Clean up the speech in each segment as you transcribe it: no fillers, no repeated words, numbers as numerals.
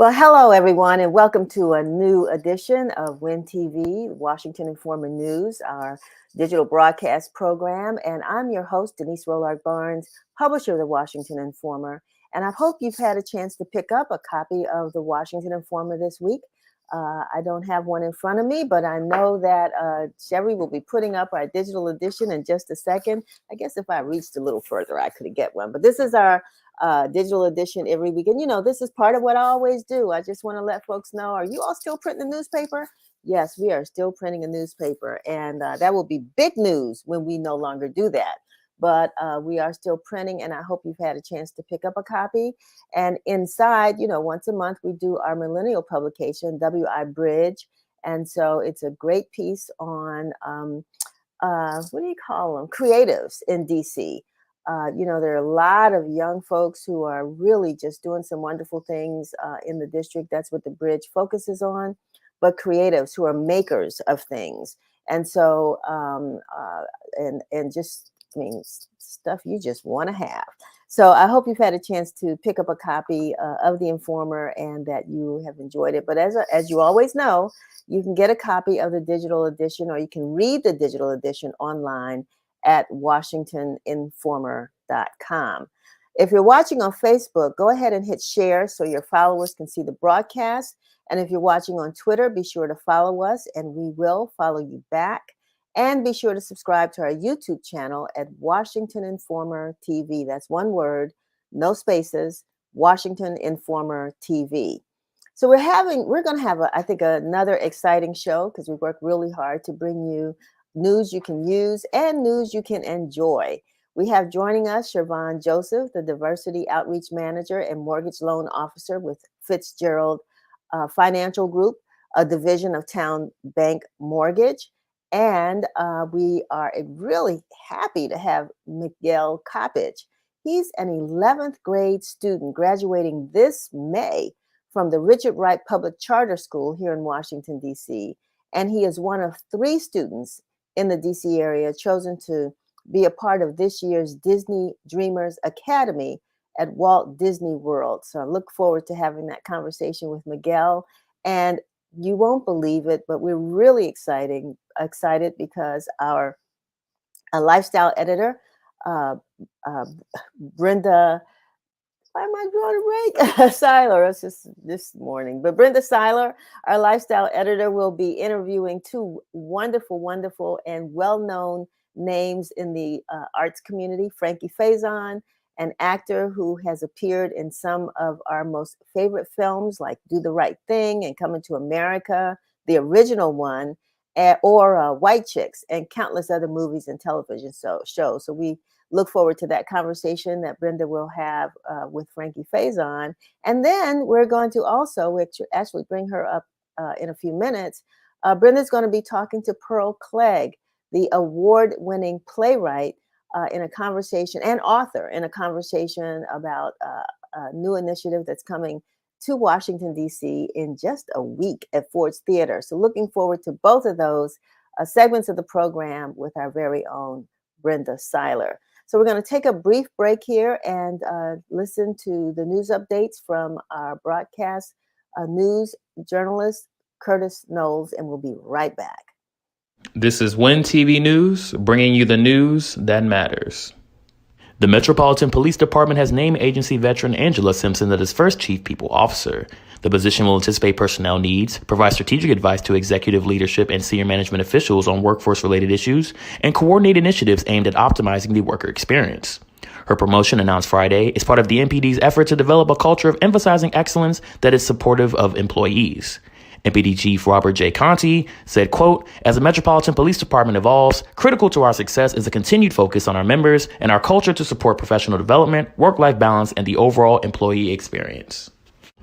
Well, hello, everyone, and welcome to a new edition of WIN TV, Washington Informer News, our digital broadcast program. And I'm your host, Denise Rollard Barnes, publisher of the Washington Informer. And I hope you've had a chance to pick up a copy of the Washington Informer this week. I don't have one in front of me, but I know that Sherry will be putting up our digital edition in just a second. I guess if I reached a little further, I could get one. But this is our digital edition every week. And, you know, this is part of what I always do. I just want to let folks know, are you all still printing the newspaper? Yes, we are still printing a newspaper. And that will be big news when we no longer do that. But we are still printing, and I hope you've had a chance to pick up a copy. And inside, you know, once a month, we do our millennial publication, WI Bridge. And so it's a great piece on, what do you call them? Creatives in DC. You know, there are a lot of young folks who are really just doing some wonderful things in the district. That's what the bridge focuses on, but creatives who are makers of things. And so, and just, I mean, stuff you just want to have. So I hope you've had a chance to pick up a copy of The Informer and that you have enjoyed it. But as you always know, you can get a copy of the digital edition, or you can read the digital edition online at WashingtonInformer.com. If you're watching on Facebook, go ahead and hit share so your followers can see the broadcast. And if you're watching on Twitter, be sure to follow us and we will follow you back. And be sure to subscribe to our YouTube channel at Washington Informer TV. That's one word, no spaces, Washington Informer TV. So we're going to have, I think, another exciting show because we work really hard to bring you news you can use and news you can enjoy. We have joining us Siobhan Joseph, the Diversity Outreach Manager and Mortgage Loan Officer with Fitzgerald Financial Group, a division of Town Bank Mortgage. And we are really happy to have Miguel Coppage. He's an 11th grade student graduating this May from the Richard Wright Public Charter School here in Washington, D.C. And he is one of 3 students in the D.C. area chosen to be a part of this year's Disney Dreamers Academy at Walt Disney World. So I look forward to having that conversation with Miguel. And you won't believe it, but we're really excited because our lifestyle editor, Brenda, why am I drawing a break? Seiler, it's just this morning. But Brenda Seiler, our lifestyle editor, will be interviewing 2 wonderful and well-known names in the arts community. Frankie Faison, an actor who has appeared in some of our most favorite films like Do the Right Thing and Coming to America, the original one, or White Chicks, and countless other movies and television shows. So we look forward to that conversation that Brenda will have with Frankie Faison. And then we're going to also, which actually bring her up in a few minutes, Brenda's going to be talking to Pearl Clegg, the award-winning playwright, in a conversation, and author in a conversation about a new initiative that's coming to Washington, D.C. in just a week at Ford's Theater. So looking forward to both of those segments of the program with our very own Brenda Seiler. So we're going to take a brief break here and listen to the news updates from our broadcast news journalist, Curtis Knowles, and we'll be right back. This is WIN TV News, bringing you the news that matters. The Metropolitan Police Department has named agency veteran Angela Simpson as its first chief people officer. The position will anticipate personnel needs, provide strategic advice to executive leadership and senior management officials on workforce-related issues, and coordinate initiatives aimed at optimizing the worker experience. Her promotion, announced Friday, is part of the MPD's effort to develop a culture of emphasizing excellence that is supportive of employees. MPD Chief Robert J. Conti said, quote, "As the Metropolitan Police Department evolves, critical to our success is a continued focus on our members and our culture to support professional development, work-life balance, and the overall employee experience."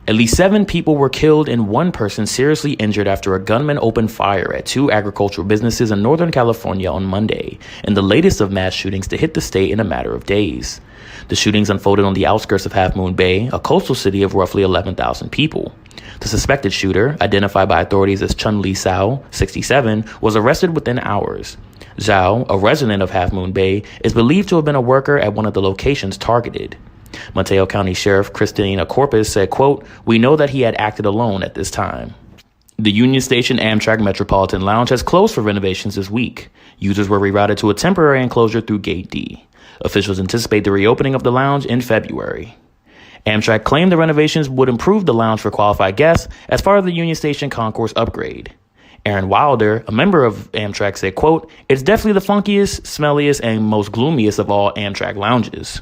At least 7 people were killed and 1 person seriously injured after a gunman opened fire at 2 agricultural businesses in Northern California on Monday, in the latest of mass shootings to hit the state in a matter of days. The shootings unfolded on the outskirts of Half Moon Bay, a coastal city of roughly 11,000 people. The suspected shooter, identified by authorities as Chun-Li Tsao, 67, was arrested within hours. Zhao, a resident of Half Moon Bay, is believed to have been a worker at one of the locations targeted. Mateo County Sheriff Christina Corpus said, quote, "We know that he had acted alone at this time." The Union Station Amtrak Metropolitan Lounge has closed for renovations this week. Users were rerouted to a temporary enclosure through Gate D. Officials anticipate the reopening of the lounge in February. Amtrak claimed the renovations would improve the lounge for qualified guests as part of the Union Station Concourse upgrade. Aaron Wilder, a member of Amtrak, said, quote, "It's definitely the funkiest, smelliest, and most gloomiest of all Amtrak lounges."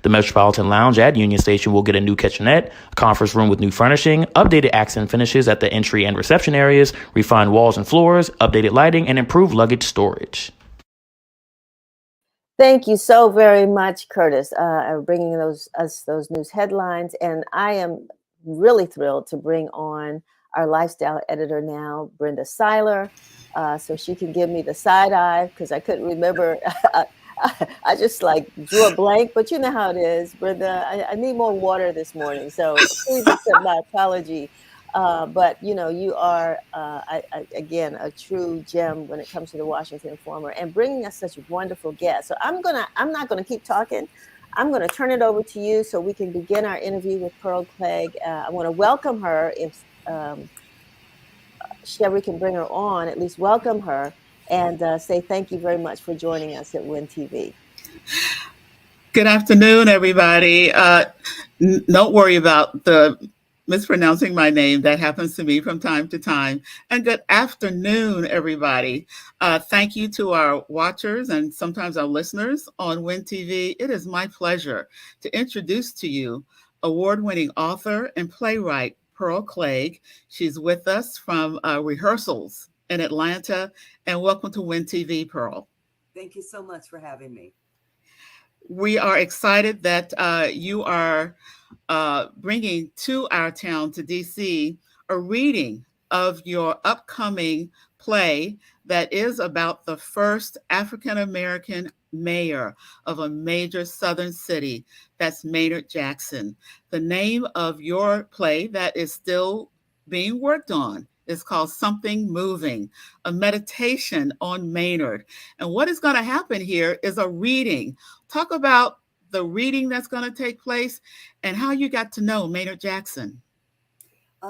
The Metropolitan Lounge at Union Station will get a new kitchenette, a conference room with new furnishing, updated accent finishes at the entry and reception areas, refined walls and floors, updated lighting, and improved luggage storage. Thank you so very much, Curtis, bringing us those news headlines. And I am really thrilled to bring on our lifestyle editor now, Brenda Seiler, so she can give me the side eye because I couldn't remember. I just like drew a blank, but you know how it is, Brenda. I need more water this morning, so please accept my apology. But you know, you are again a true gem when it comes to the Washington Informer, and bringing us such wonderful guests. So I'm not gonna keep talking. I'm gonna turn it over to you so we can begin our interview with Pearl Cleage. I want to welcome her. If Sherry can bring her on, at least welcome her and say thank you very much for joining us at WIN TV. Good afternoon, everybody. Don't worry about the mispronouncing my name. That happens to me from time to time. And good afternoon, everybody. Thank you to our watchers and sometimes our listeners on WIN TV. It is my pleasure to introduce to you award-winning author and playwright Pearl Cleage. She's with us from rehearsals in Atlanta. And welcome to WIN TV, Pearl. Thank you so much for having me. We are excited that you are bringing to our town, to DC, a reading of your upcoming play that is about the first African-American mayor of a major southern city. That's Maynard Jackson. The name of your play that is still being worked on is called Something Moving, a meditation on Maynard. And what is going to happen here is a reading. Talk about the reading that's going to take place and how you got to know Maynard Jackson.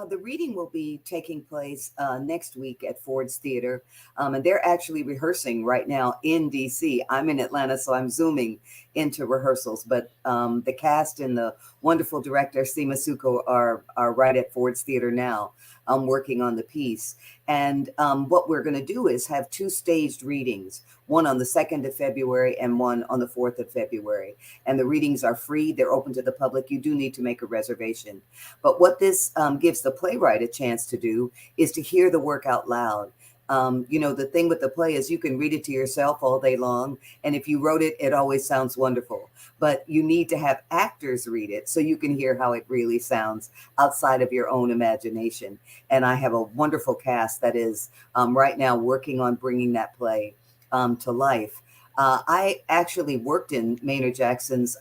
The reading will be taking place next week at Ford's Theater. And they're actually rehearsing right now in DC. I'm in Atlanta, so I'm zooming into rehearsals. But the cast and the wonderful director, Seema Suko, are right at Ford's Theater now. Working on the piece. And what we're going to do is have two staged readings, one on the 2nd of February and one on the 4th of February. And the readings are free. They're open to the public. You do need to make a reservation. But what this gives the playwright a chance to do is to hear the work out loud. You know, the thing with the play is you can read it to yourself all day long. And if you wrote it, it always sounds wonderful. But you need to have actors read it so you can hear how it really sounds outside of your own imagination. And I have a wonderful cast that is right now working on bringing that play to life. I actually worked in Maynard Jackson's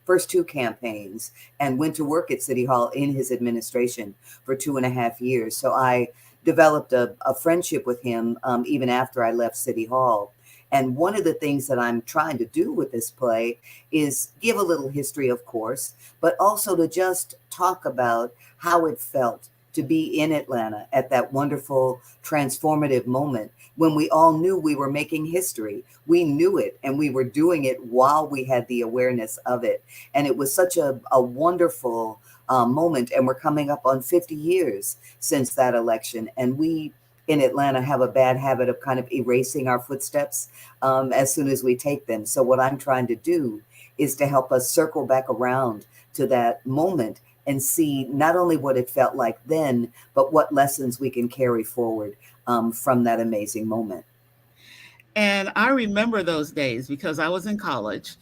first two campaigns and went to work at City Hall in his administration for 2.5 years. So I developed a friendship with him even after I left City Hall. And one of the things that I'm trying to do with this play is give a little history, of course, but also to just talk about how it felt to be in Atlanta at that wonderful transformative moment when we all knew we were making history. We knew it and we were doing it while we had the awareness of it. And it was such a wonderful moment. And we're coming up on 50 years since that election. And we in Atlanta have a bad habit of kind of erasing our footsteps as soon as we take them. So what I'm trying to do is to help us circle back around to that moment and see not only what it felt like then, but what lessons we can carry forward from that amazing moment. And I remember those days because I was in college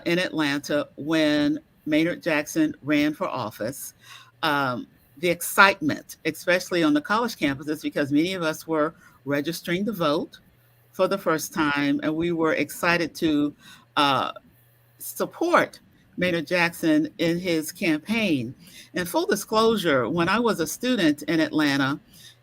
in Atlanta when Maynard Jackson ran for office. The excitement, especially on the college campuses, because many of us were registering to vote for the first time, and we were excited to support Maynard Jackson in his campaign. And full disclosure, when I was a student in Atlanta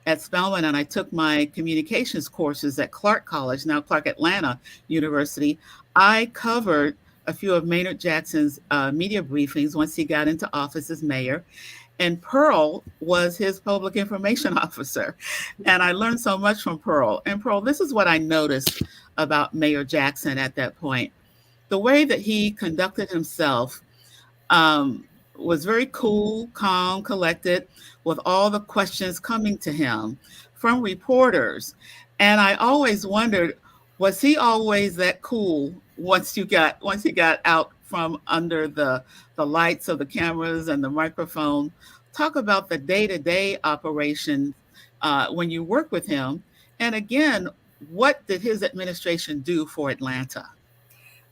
at Spelman and I took my communications courses at Clark College, now Clark Atlanta University, I covered a few of Maynard Jackson's media briefings once he got into office as mayor. And Pearl was his public information officer. And I learned so much from Pearl. And Pearl, this is what I noticed about Mayor Jackson at that point. The way that he conducted himself um, was very cool, calm, collected, with all the questions coming to him from reporters. And I always wondered, was he always that cool once he got out from under the lights of the cameras and the microphone? Talk about the day-to-day operation when you work with him. And again, what did his administration do for Atlanta?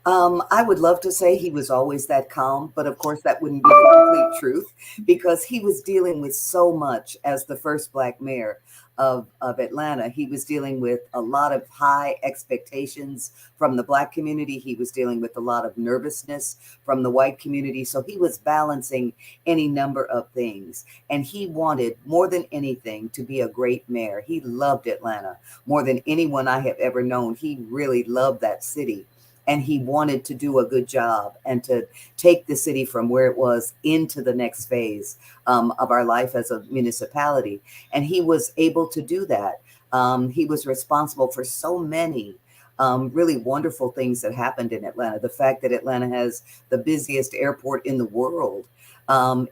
I would love to say he was always that calm, but of course that wouldn't be the complete truth because he was dealing with so much as the first Black mayor of Atlanta. He was dealing with a lot of high expectations from the Black community. He was dealing with a lot of nervousness from the white community. So he was balancing any number of things. And he wanted more than anything to be a great mayor. He loved Atlanta more than anyone I have ever known. He really loved that city. And he wanted to do a good job and to take the city from where it was into the next phase of our life as a municipality. And he was able to do that. He was responsible for so many really wonderful things that happened in Atlanta. The fact that Atlanta has the busiest airport in the world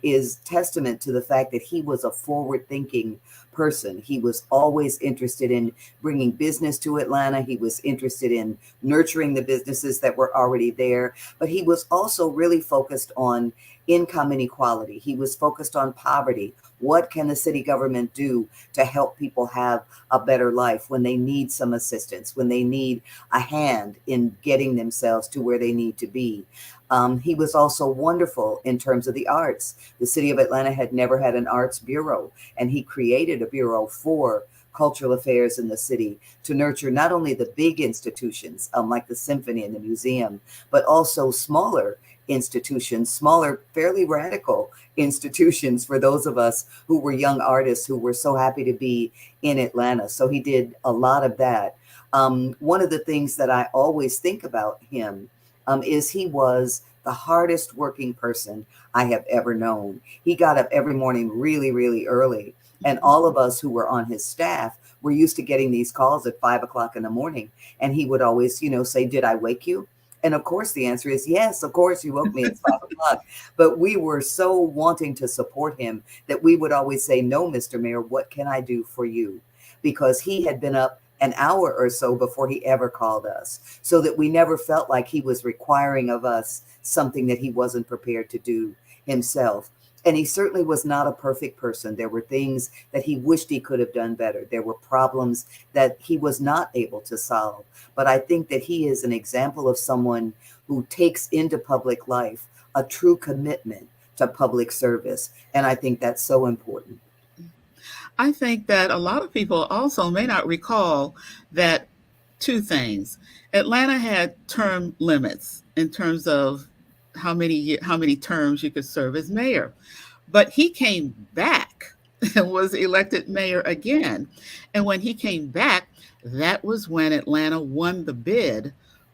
is testament to the fact that he was a forward-thinking person. He was always interested in bringing business to Atlanta. He was interested in nurturing the businesses that were already there, but he was also really focused on income inequality. He was focused on poverty. What can the city government do to help people have a better life when they need some assistance, when they need a hand in getting themselves to where they need to be? He was also wonderful in terms of the arts. The city of Atlanta had never had an arts bureau, and he created a bureau for cultural affairs in the city to nurture not only the big institutions like the symphony and the museum, but also smaller institutions, smaller, fairly radical institutions for those of us who were young artists who were so happy to be in Atlanta. So he did a lot of that. One of the things that I always think about him is he was the hardest working person I have ever known. He got up every morning really, really early. And all of us who were on his staff were used to getting these calls at 5 o'clock in the morning. And he would always, say, "Did I wake you?" And of course, the answer is yes, of course you woke me at 5 o'clock. But we were so wanting to support him that we would always say, "No, Mr. Mayor, what can I do for you?" Because he had been up an hour or so before he ever called us, so that we never felt like he was requiring of us something that he wasn't prepared to do himself. And he certainly was not a perfect person. There were things that he wished he could have done better. There were problems that he was not able to solve. But I think that he is an example of someone who takes into public life a true commitment to public service. And I think that's so important. I think that a lot of people also may not recall that two things. Atlanta had term limits in terms of how many terms you could serve as mayor. But he came back and was elected mayor again. And when he came back, that was when Atlanta won the bid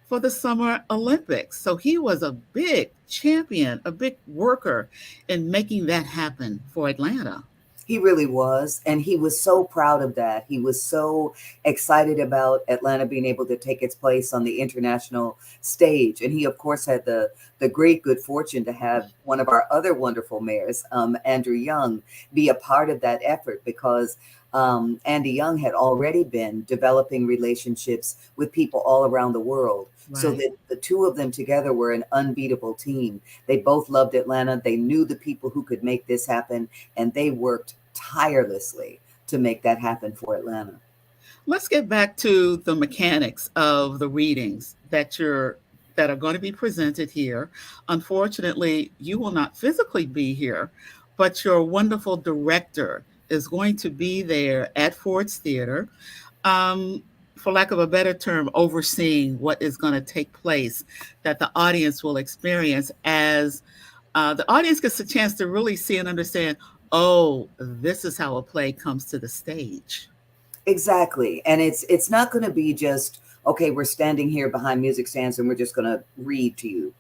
for the Summer Olympics. So he was a big champion, a big worker in making that happen for Atlanta. He really was. And he was so proud of that. He was so excited about Atlanta being able to take its place on the international stage. And he, of course, had the great good fortune to have one of our other wonderful mayors, Andrew Young, be a part of that effort because Andy Young had already been developing relationships with people all around the world. Right. So that the two of them together were an unbeatable team. They both loved Atlanta. They knew the people who could make this happen, and they worked tirelessly to make that happen for Atlanta. Let's get back to the mechanics of the readings that are going to be presented here. Unfortunately, you will not physically be here, but your wonderful director is going to be there at Ford's Theater. For lack of a better term, overseeing what is going to take place, that the audience will experience as the audience gets a chance to really see and understand, oh, this is how a play comes to the stage. Exactly. And it's not going to be just okay, we're standing here behind music stands and we're just going to read to you.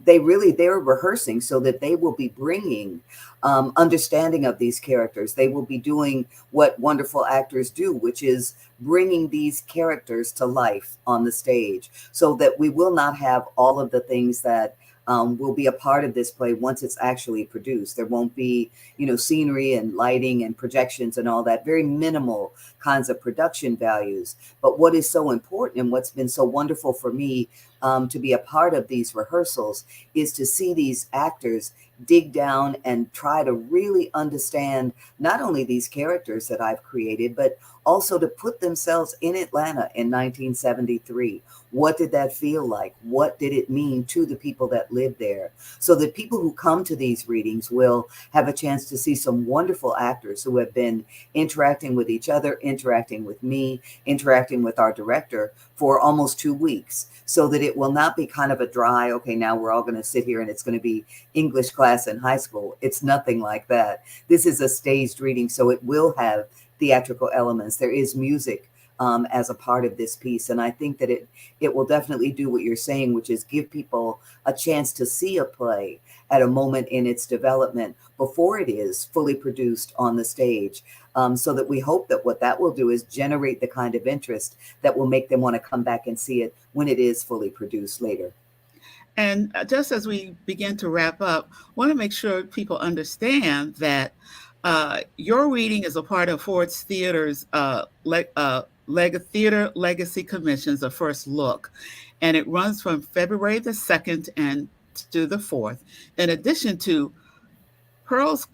They're rehearsing so that they will be bringing understanding of these characters. They will be doing what wonderful actors do, which is bringing these characters to life on the stage, so that we will not have all of the things that will be a part of this play once it's actually produced. There won't be, scenery and lighting and projections and all that, very minimal kinds of production values. But what is so important and what's been so wonderful for me to be a part of these rehearsals is to see these actors dig down and try to really understand not only these characters that I've created, but also to put themselves in Atlanta in 1973. What did that feel like? What did it mean to the people that lived there? So that people who come to these readings will have a chance to see some wonderful actors who have been interacting with each other, interacting with me, interacting with our director for almost 2 weeks, so that it will not be kind of a dry, okay, now we're all going to sit here and it's going to be English class in high school. It's nothing like that. This is a staged reading, so it will have theatrical elements. There is music as a part of this piece. And I think that it will definitely do what you're saying, which is give people a chance to see a play at a moment in its development before it is fully produced on the stage. So that we hope that what that will do is generate the kind of interest that will make them want to come back and see it when it is fully produced later. And just as we begin to wrap up, I want to make sure people understand that your reading is a part of Ford's Theater's Theater Legacy Commission's A First Look, and it runs from February the 2nd and to the 4th. In addition to Pearl's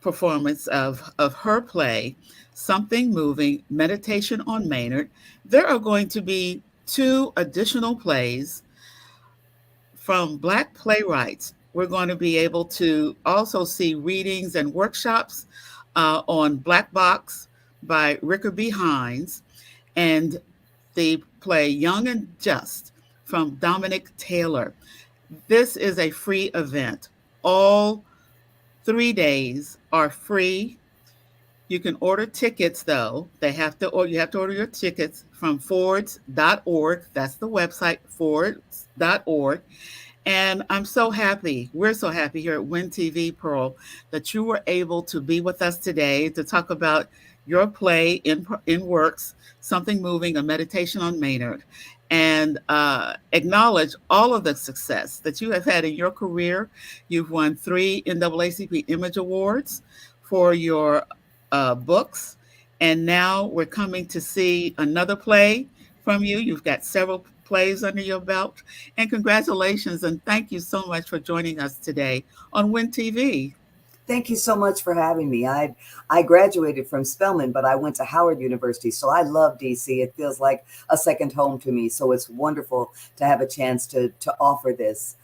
performance of her play, Something Moving, Meditation on Maynard, there are going to be 2 additional plays from Black playwrights. We're going to be able to also see readings and workshops on Black Box by Ricker B. Hines, and the play Young and Just from Dominic Taylor. This is a free event. All 3 days are free. You can order tickets, though. You have to order your tickets from fords.org. That's the website, fords.org. And I'm so happy, we're so happy here at Win TV, Pearl, that you were able to be with us today to talk about your play in works, Something Moving, A Meditation on Maynard, and acknowledge all of the success that you have had in your career. You've won 3 NAACP Image Awards for your books, and now we're coming to see another play from you. You've got several plays under your belt, and congratulations, and thank you so much for joining us today on Win TV. Thank you so much for having me. I graduated from Spelman, but I went to Howard University, so I love DC. It feels like a second home to me. So it's wonderful to have a chance to offer this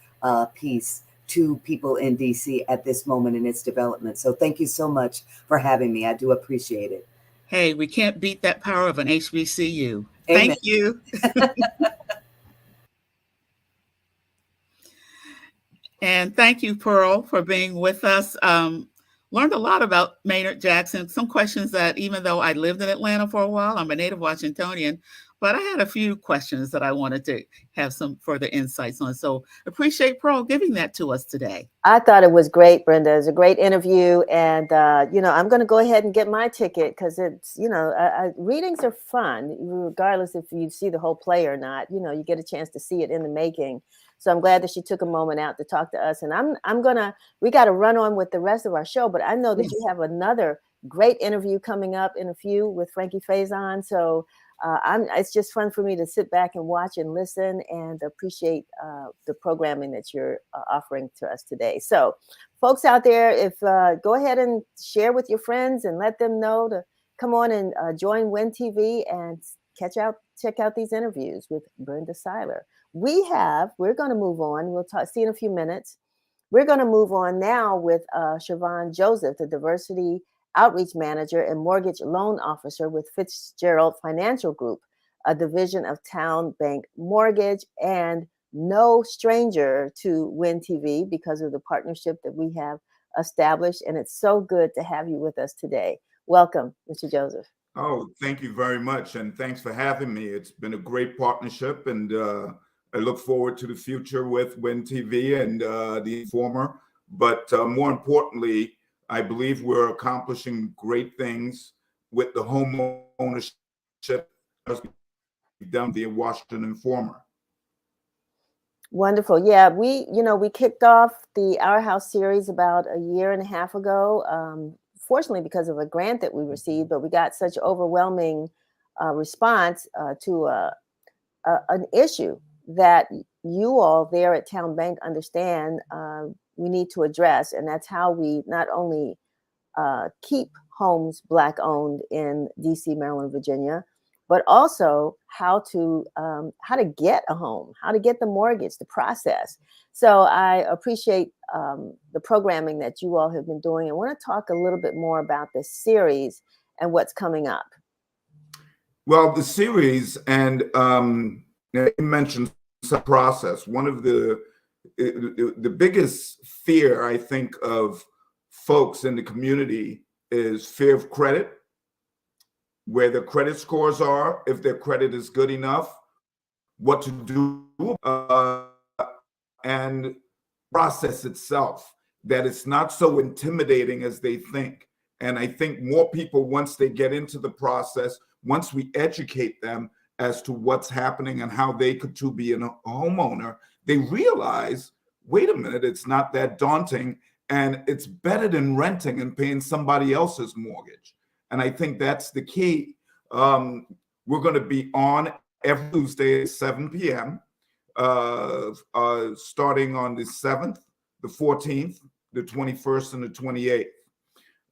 piece to people in DC at this moment in its development. So thank you so much for having me. I do appreciate it. Hey, we can't beat that power of an HBCU. Amen. Thank you. And thank you, Pearl, for being with us. Learned a lot about Maynard Jackson. Some questions that, even though I lived in Atlanta for a while, I'm a native Washingtonian, but I had a few questions that I wanted to have some further insights on. So appreciate Pearl giving that to us today. I thought it was great, Brenda. It was a great interview. And, I'm going to go ahead and get my ticket because it's, readings are fun, regardless if you see the whole play or not. You get a chance to see it in the making. So I'm glad that she took a moment out to talk to us. And we got to run on with the rest of our show. But I know that you have another great interview coming up in a few with Frankie Faison. So it's just fun for me to sit back and watch and listen and appreciate the programming that you're offering to us today. So folks out there, go ahead and share with your friends and let them know to come on and join Win TV and check out these interviews with Brenda Seiler. We're going to move on. We'll see in a few minutes. We're going to move on now with Siobhan Joseph, the Diversity Outreach Manager and Mortgage Loan Officer with Fitzgerald Financial Group, a division of Town Bank Mortgage, and no stranger to Win TV because of the partnership that we have established. And it's so good to have you with us today. Welcome, Mr. Joseph. Oh, thank you very much. And thanks for having me. It's been a great partnership. And I look forward to the future with Win TV and The Informer. But more importantly, I believe we're accomplishing great things with the home ownership as we've done the Washington Informer. Wonderful. Yeah, we kicked off the Our House series about a year and a half ago. Fortunately, because of a grant that we received, but we got such overwhelming response to an issue that you all there at Town Bank understand we need to address, and that's how we not only keep homes Black owned in DC, Maryland, Virginia, but also how to get a home, how to get the mortgage, the process. So I appreciate the programming that you all have been doing. I want to talk a little bit more about this series and what's coming up. Well, the series, and you mentioned the process. One of the biggest fear, I think, of folks in the community is fear of credit, where their credit scores are, if their credit is good enough, what to do, and process itself, that it's not so intimidating as they think. And I think more people, once they get into the process, once we educate them as to what's happening and how they could too be a homeowner, they realize, wait a minute, it's not that daunting, and it's better than renting and paying somebody else's mortgage. And I think that's the key. We're going to be on every Tuesday at 7 p.m., starting on the 7th, the 14th, the 21st, and the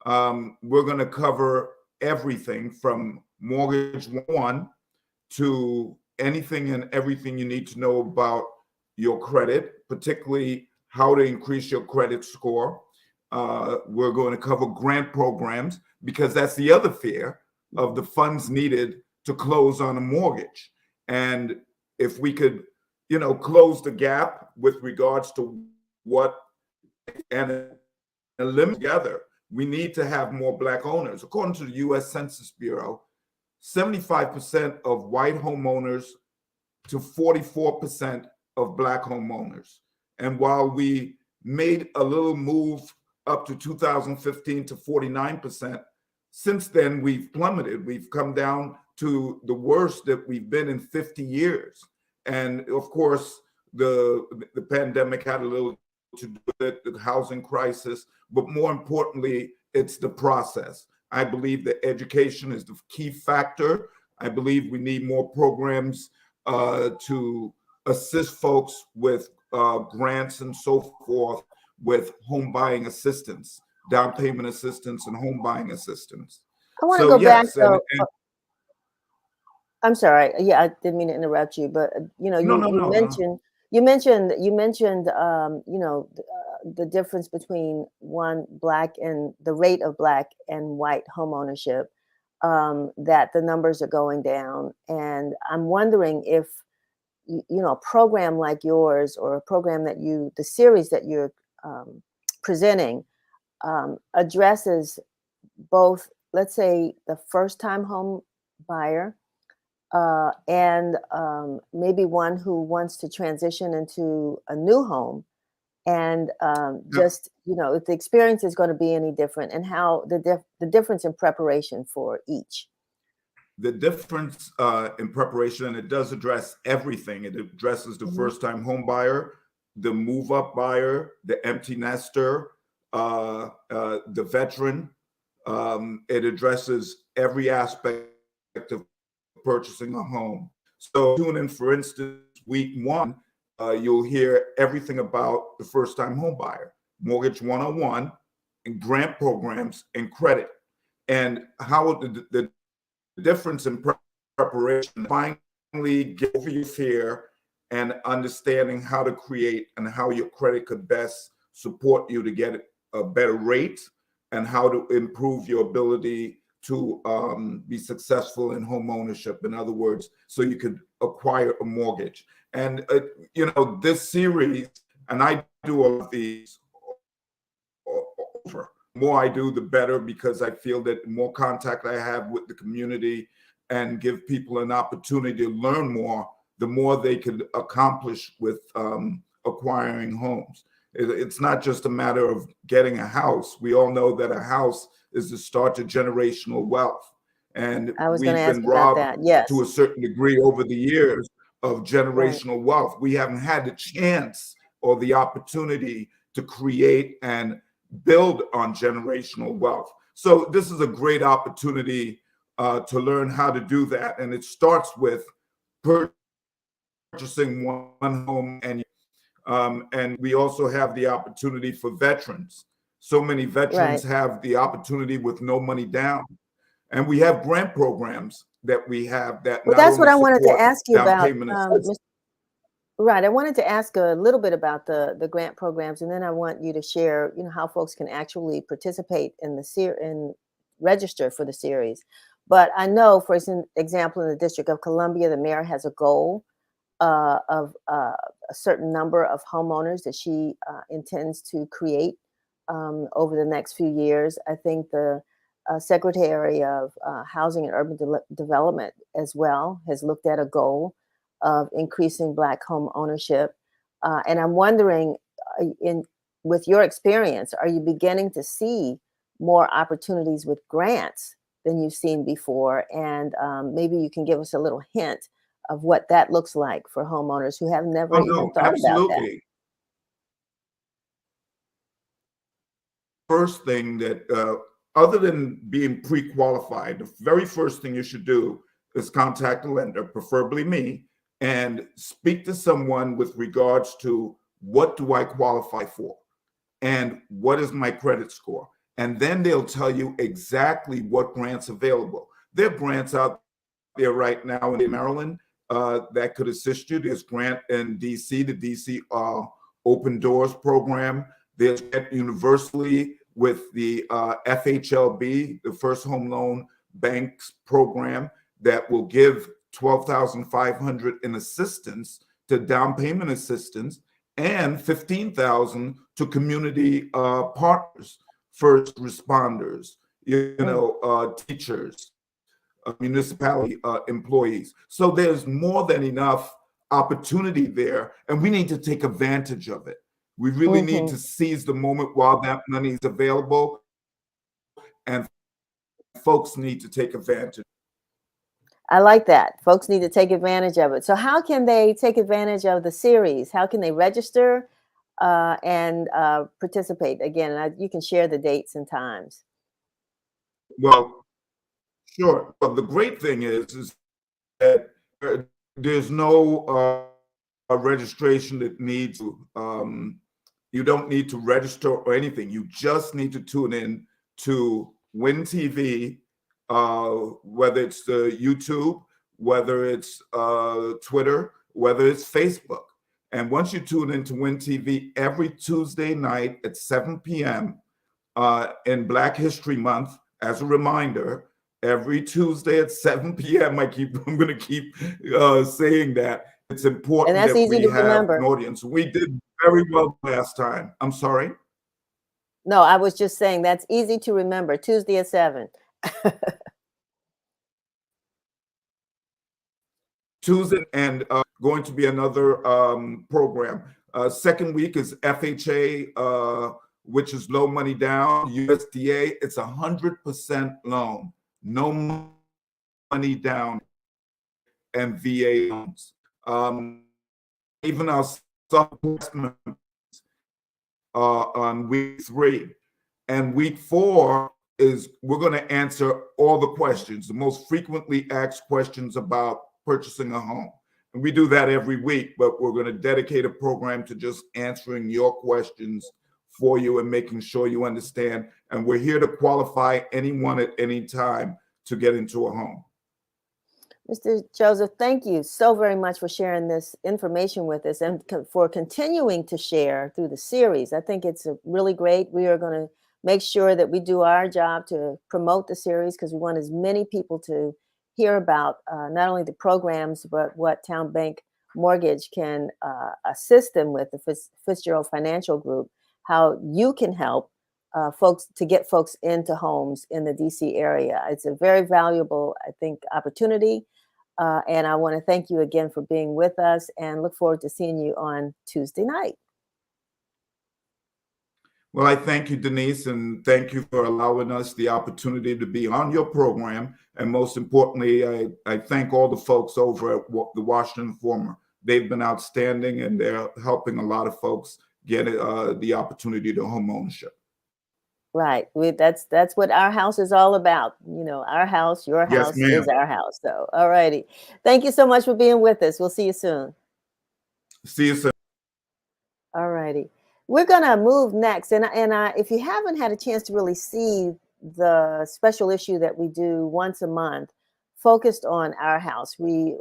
28th. We're going to cover everything from Mortgage 1 to anything and everything you need to know about your credit, particularly how to increase your credit score. We're going to cover grant programs, because that's the other fear of the funds needed to close on a mortgage. And if we could, close the gap with regards to what and eliminate together, we need to have more Black owners. According to the U.S. Census Bureau, 75% of white homeowners to 44% of Black homeowners. And while we made a little move up to 2015 to 49%, since then we've plummeted. We've come down to the worst that we've been in 50 years. And of course, the pandemic had a little to do with the housing crisis, but more importantly, it's the process. I believe that education is the key factor. I believe we need more programs to assist folks with grants and so forth, with home buying assistance, down payment assistance, and home buying assistance. I want to go back though. I'm sorry. Yeah, I didn't mean to interrupt you, but you mentioned the difference between Black and the rate of Black and white home ownership, that the numbers are going down. And I'm wondering if, a program like yours, or a program that the series that you're presenting addresses both, let's say, the first time home buyer, and maybe one who wants to transition into a new home, and if the experience is going to be any different, and how the difference in preparation for each. The difference in preparation, and it does address everything. It addresses the first-time home buyer, the move-up buyer, the empty nester, the veteran. It addresses every aspect of purchasing a home. So tune in, for instance, week 1, you'll hear everything about the first-time home buyer, Mortgage 101, and grant programs and credit, and how the difference in preparation, finally get over your fear and understanding how to create and how your credit could best support you to get a better rate, and how to improve your ability to be successful in home ownership. In other words, so you could acquire a mortgage. And this series, and I do all of these over more I do, the better, because I feel that the more contact I have with the community and give people an opportunity to learn more, the more they could accomplish with acquiring homes. It's not just a matter of getting a house. We all know that a house is the start to generational wealth. And I was going to we've ask been you about robbed that. Yes. to a certain degree over the years of Right. generational wealth. We haven't had the chance or the opportunity to create and build on generational wealth. So this is a great opportunity to learn how to do that. And it starts with purchasing one home. And we also have the opportunity for veterans. So many veterans Right. have the opportunity with no money down. And we have grant programs that we have that Well, not that's what only I wanted to support ask you down about. payment assistance. Right. I wanted to ask a little bit about the grant programs, and then I want you to share, how folks can actually participate in and register for the series. But I know, for example, in the District of Columbia, the mayor has a goal of a certain number of homeowners that she intends to create over the next few years. I think the Secretary of Housing and Urban Development as well has looked at a goal of increasing Black home ownership. And I'm wondering, with your experience, are you beginning to see more opportunities with grants than you've seen before? And maybe you can give us a little hint of what that looks like for homeowners who have never Oh, even no, thought about that. absolutely. First thing that, other than being pre-qualified, the very first thing you should do is contact a lender, preferably me, and speak to someone with regards to what do I qualify for and what is my credit score. And then they'll tell you exactly what grants available. There are grants out there right now in Maryland that could assist you. There's grant in DC, the DC Open Doors program. There's grant universally with the FHLB, the First Home Loan Banks program, that will give $12,500 in assistance to down payment assistance and $15,000 to community partners, first responders, teachers, municipality employees. So there's more than enough opportunity there, and we need to take advantage of it. We really need to seize the moment while that money is available, and folks need to take advantage. I like that. Folks need to take advantage of it. So how can they take advantage of the series? How can they register and participate? Again, you can share the dates and times. Well, sure. Well, the great thing is that there's no registration that needs to, you don't need to register or anything. You just need to tune in to Win TV, whether it's the YouTube, whether it's Twitter, whether it's Facebook. And once you tune into Win TV every Tuesday night at 7 p.m. In Black History Month, as a reminder, every Tuesday at 7 p.m. I'm going to keep saying that. It's important And that's that easy we to have remember. an audience. We did very well last time. I'm sorry. No, I was just saying that's easy to remember. Tuesday at 7. Tuesday, and going to be another program. Second week is FHA, which is low money down. USDA, it's 100% loan, no money down, and VA loans. Even our supplements on week 3. And week 4 is we're going to answer all the questions, the most frequently asked questions about purchasing a home. And we do that every week, but we're going to dedicate a program to just answering your questions for you and making sure you understand. And we're here to qualify anyone at any time to get into a home. Mr. Joseph, thank you so very much for sharing this information with us and for continuing to share through the series. I think it's really great. We are going to make sure that we do our job to promote the series because we want as many people to hear about not only the programs, but what Town Bank Mortgage can assist them with, the Fitzgerald Financial Group, how you can help folks to get folks into homes in the DC area. It's a very valuable, I think, opportunity. And I want to thank you again for being with us and look forward to seeing you on Tuesday night. Well, I thank you, Denise, and thank you for allowing us the opportunity to be on your program. And most importantly, I thank all the folks over at the Washington Informer. They've been outstanding, and they're helping a lot of folks get the opportunity to home ownership. Right. That's what our house is all about. You know, our house, your Yes, house ma'am. is our house. So, all righty. Thank you so much for being with us. We'll see you soon. See you soon. All righty. We're going to move next. And if you haven't had a chance to really see the special issue that we do once a month focused on our house, we,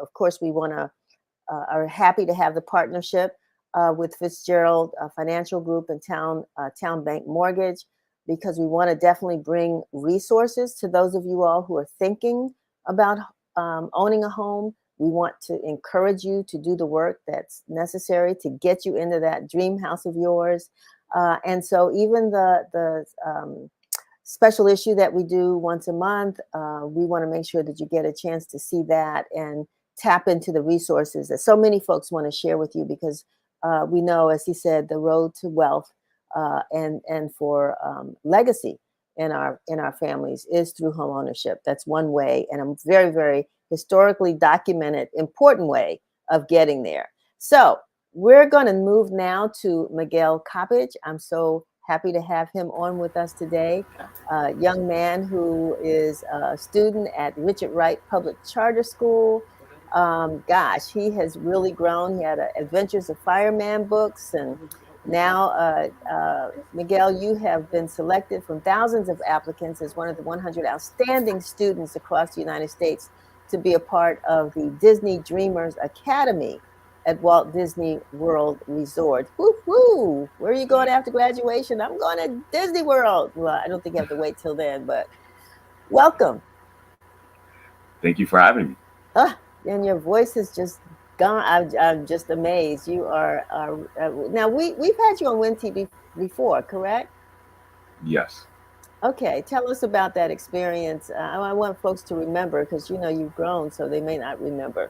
of course, we want to, are happy to have the partnership with Fitzgerald Financial Group and Town Bank Mortgage, because we want to definitely bring resources to those of you all who are thinking about owning a home. We want to encourage you to do the work that's necessary to get you into that dream house of yours. And so even the special issue that we do once a month, we want to make sure that you get a chance to see that and tap into the resources that so many folks want to share with you, because we know, as he said, the road to wealth and for legacy in our families is through home ownership. That's one way, and a very, very historically documented, important way of getting there. So we're going to move now to Miguel Coppage. I'm so happy to have him on with us today. A young man who is a student at Richard Wright Public Charter School. Gosh, he has really grown. He had Adventures of Fireman books, and now, Miguel, you have been selected from thousands of applicants as one of the 100 outstanding students across the United States to be a part of the Disney Dreamers Academy at Walt Disney World Resort. Woo-hoo! Where are you going after graduation? I'm going to Disney World. Well, I don't think you have to wait till then, but welcome. Thank you for having me. And your voice is just gone. I'm just amazed. You are now we've had you on Win TV before, correct? Yes. Okay, tell us about that experience. I want folks to remember, because you know you've grown, so they may not remember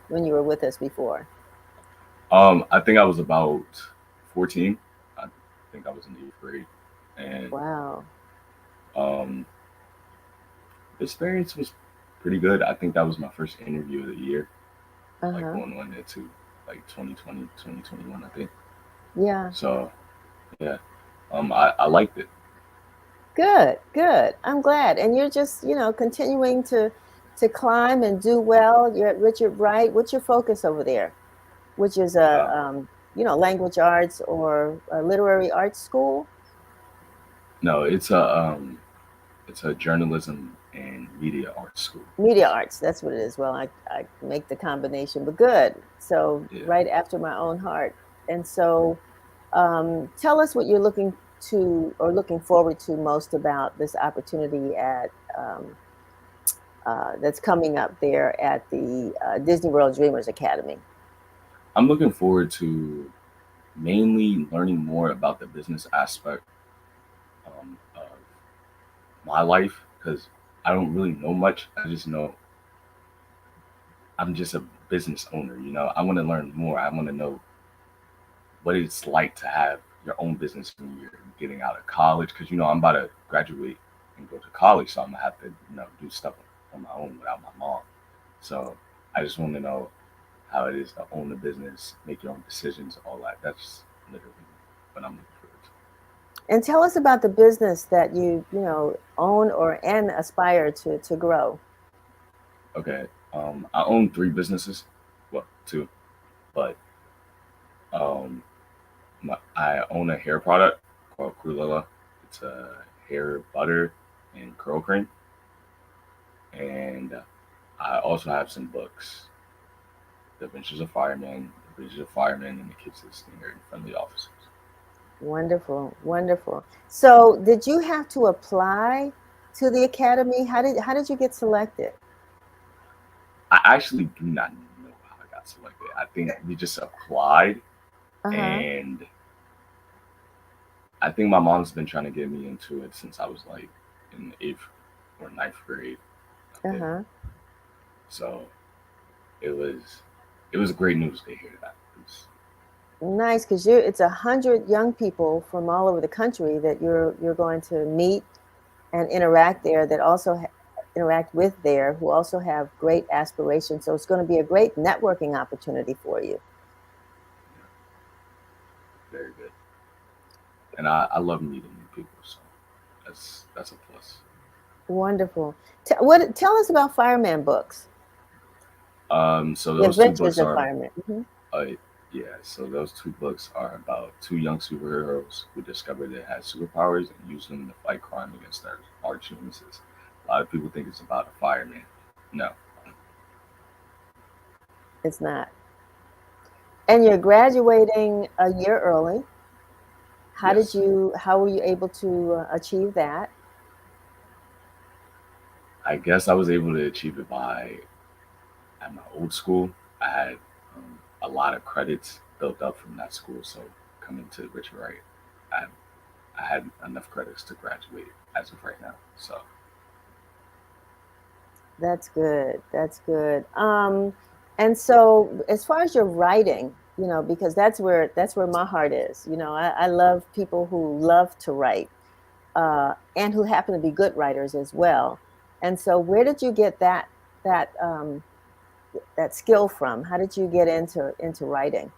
when you were with us before. I think I was about 14. I think I was in the 8th grade, and wow, the experience was pretty good. I think that was my first interview of the year, like going on into like 2020, 2021, I think. Yeah. So, yeah, I liked it. Good. I'm glad. And you're just, continuing to climb and do well. You're at Richard Wright. What's your focus over there? Which is language arts or a literary arts school? No, it's a journalism and media arts school. Media arts, that's what it is. Well, I make the combination, but good. So Yeah. right after my own heart. And so tell us what you're looking forward to most about this opportunity at that's coming up there at the Disney World Dreamers Academy. I'm looking forward to mainly learning more about the business aspect of my life, because I don't really know much. I just know I'm just a business owner. I want to learn more. I want to know what it's like to have your own business when you're getting out of college, because I'm about to graduate and go to college, so I'm gonna have to do stuff on my own without my mom. So I just want to know how it is to own a business, make your own decisions, all that. That's literally what I'm looking forward to. And tell us about the business that you own and aspire to grow. Okay, I own 3 businesses, well, 2, but I own a hair product called Cruella. It's a hair butter and curl cream, and I also have some books: The Adventures of Fireman, and the Kids Listening Here in Friendly Officers. Wonderful. So, did you have to apply to the academy? How did you get selected? I actually do not know how I got selected. I think we just applied, and I think my mom's been trying to get me into it since I was like in the 8th or 9th grade, I think. Uh-huh. So it was great news to hear that. Nice, because it's 100 young people from all over the country that you're going to meet and interact there, that also interact with there, who also have great aspirations. So it's going to be a great networking opportunity for you. Very good. And I love meeting new people, so that's a plus. Wonderful. Tell us about Fireman books, So The those two Adventures books of are Fireman. uh, yeah. So those two books are about two young superheroes who discovered they had superpowers and used them to fight crime against their arch nemesis. A lot of people think it's about a fireman. No, It's not. And you're graduating a year early. How yes, were you able to achieve that? I guess I was able to achieve it by at my old school. I had a lot of credits built up from that school, so coming to Richard Wright, I I had enough credits to graduate as of right now. So That's good. That's good. And so as far as your writing, because that's where my heart is. I love people who love to write, and who happen to be good writers as well. And so where did you get that that skill from? How did you get into writing?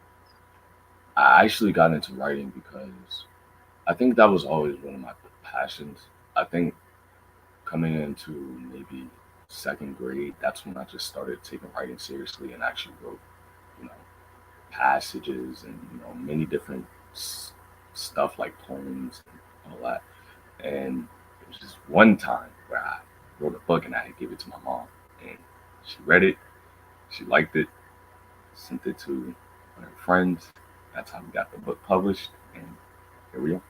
I actually got into writing because I think that was always one of my passions. I think coming into maybe second grade, that's when I just started taking writing seriously and actually wrote, you know, passages and many different s- stuff like poems and all that. And it was just one time where I wrote a book and I had give it to my mom, and she read it, she liked it, sent it to one of her friends. That's how we got the book published, and here we are.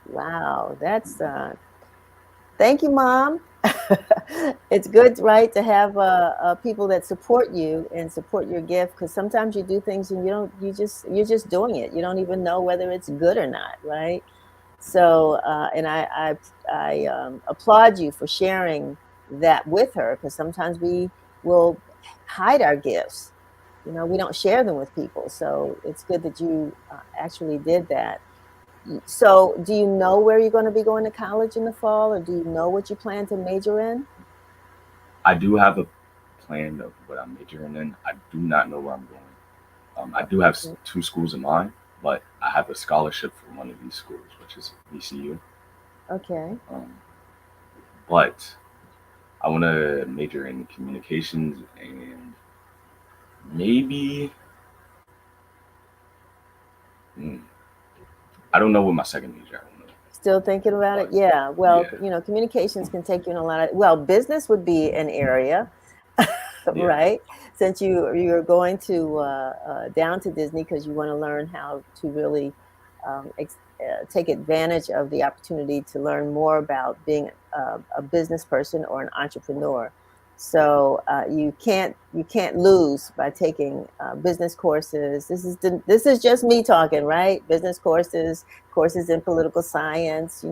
Wow, that's thank you, Mom. It's good, right, to have people that support you and support your gift, because sometimes you do things and you're just doing it. You don't even know whether it's good or not, right? So, and I applaud you for sharing that with her, because sometimes we will hide our gifts. We don't share them with people. So it's good that you actually did that. So, do you know where you're going to be going to college in the fall, or do you know what you plan to major in? I do have a plan of what I'm majoring in. I do not know where I'm going. I do have Mm. two schools in mind, but I have a scholarship for one of these schools, which is VCU. Okay. Um, but I want to major in communications and maybe hmm, I don't know what my second major. I don't know, Still thinking about it? but Yeah. Well, yeah, communications can take you in a lot of, well, business would be an area, yeah, right? Since you're going to down to Disney because you want to learn how to really take advantage of the opportunity to learn more about being a business person or an entrepreneur. So you can't lose by taking business courses. This is just me talking, right? Business courses in political science,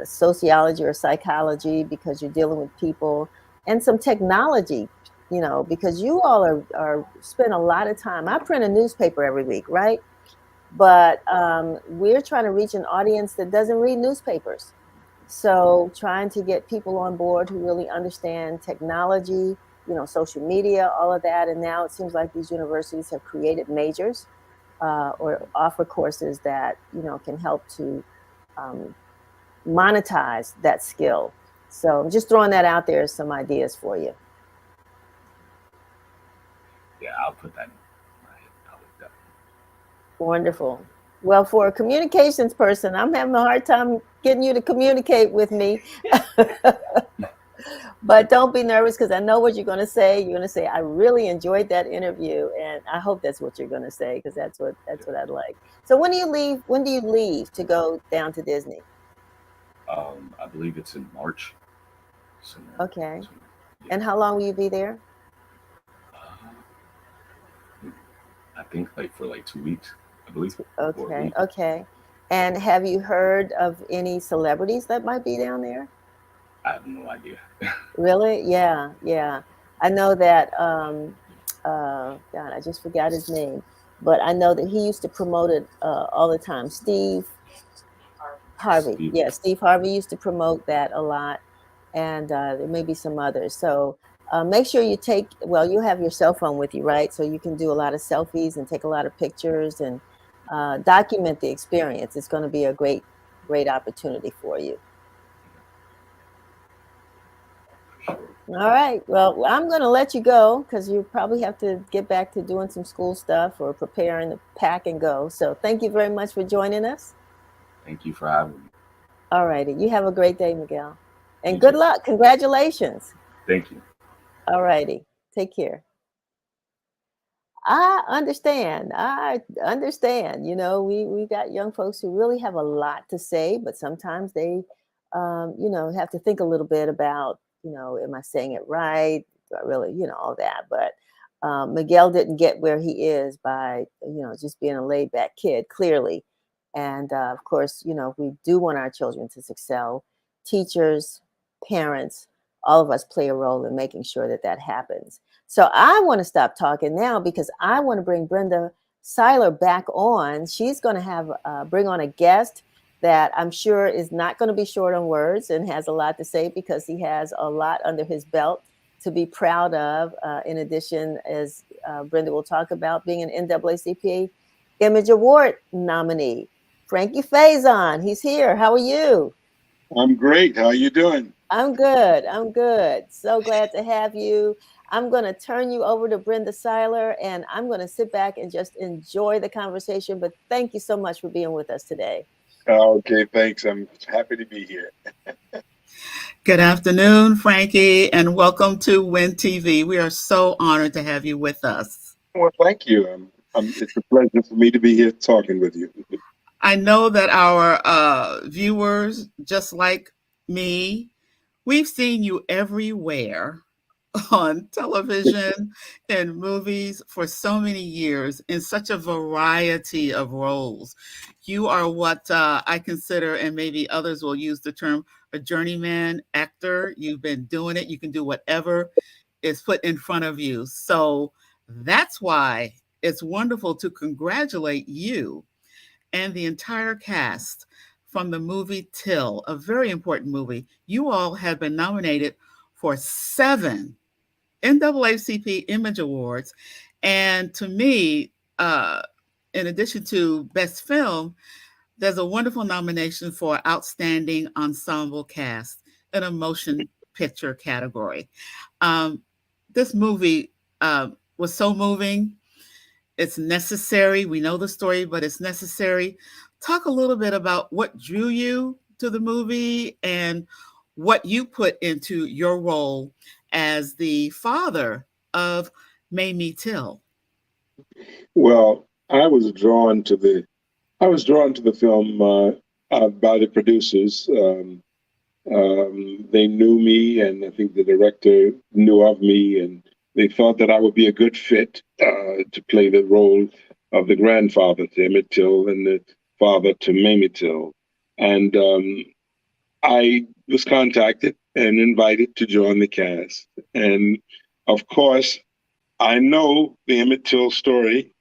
sociology or psychology, because you're dealing with people, and some technology, because you all are spend a lot of time. I print a newspaper every week, right? But we're trying to reach an audience that doesn't read newspapers. So trying to get people on board who really understand technology, social media, all of that. And now it seems like these universities have created majors or offer courses that, can help to um, monetize that skill. So I'm just throwing that out there as some ideas for you. yeah. I'll put that in my head. I'll look that. Wonderful. Well, for a communications person, I'm having a hard time getting you to communicate with me. But don't be nervous, because I know what you're going to say. You're going to say, "I really enjoyed that interview," and I hope that's what you're going to say, because that's what I'd like. So when do you leave? When do you leave to go down to Disney? I believe it's in March. Somewhere, Okay. somewhere. Yeah. And how long will you be there? Uh, I think like for like 2 weeks. I believe, for a Okay, week. okay. And have you heard of any celebrities that might be down there? I have no idea. Really? Yeah, yeah. I know that God, I just forgot his name, but I know that he used to promote it all the time. Steve Harvey. Steve, Yeah, Steve Harvey used to promote that a lot, and there may be some others. So make sure you take, well, you have your cell phone with you, right? So you can do a lot of selfies and take a lot of pictures and document the experience. It's going to be a great opportunity for you. for sure. All right. Well, I'm going to let you go because you probably have to get back to doing some school stuff or preparing to pack and go. So thank you very much for joining us. Thank you for having me. All righty. You have a great day, Miguel. And You good too. luck. Congratulations. Thank you. All righty. Take care. I understand. I understand. You know, we got young folks who really have a lot to say, but sometimes they, have to think a little bit about, am I saying it right? Do I really, all that. But Miguel didn't get where he is by, just being a laid back kid, clearly. And of course, we do want our children to excel. Teachers, parents, all of us play a role in making sure that that happens. So I want to stop talking now because I want to bring Brenda Seiler back on. She's going to have bring on a guest that I'm sure is not going to be short on words and has a lot to say because he has a lot under his belt to be proud of. In addition, as Brenda will talk about, being an NAACP Image Award nominee. Frankie Faison, he's here. How are you? I'm great. How are you doing? I'm good. I'm good. So glad to have you. I'm going to turn you over to Brenda Seiler and I'm going to sit back and just enjoy the conversation. But thank you so much for being with us today. Okay, thanks. I'm happy to be here. Good afternoon, Frankie, and welcome to Win TV. We are so honored to have you with us. Well, thank you. It's a pleasure for me to be here talking with you. I know that our viewers, just like me, we've seen you everywhere on television and movies for so many years in such a variety of roles. You are what I consider, and maybe others will use the term, a journeyman actor. You've been doing it. You can do whatever is put in front of you. So that's why it's wonderful to congratulate you and the entire cast from the movie Till, a very important movie. You all have been nominated for 7 NAACP Image Awards. And to me, in addition to Best Film, there's a wonderful nomination for Outstanding Ensemble Cast in a motion picture category. Um, this movie was so moving. It's necessary. We know the story, but it's necessary. Talk a little bit about what drew you to the movie and what you put into your role as the father of Mamie Till. Well, I was drawn to the film by the producers. They knew me, and I think the director knew of me, and they thought that I would be a good fit to play the role of the grandfather to Emmett Till and the father to Mamie Till. And I was contacted and invited to join the cast. And of course, I know the Emmett Till story,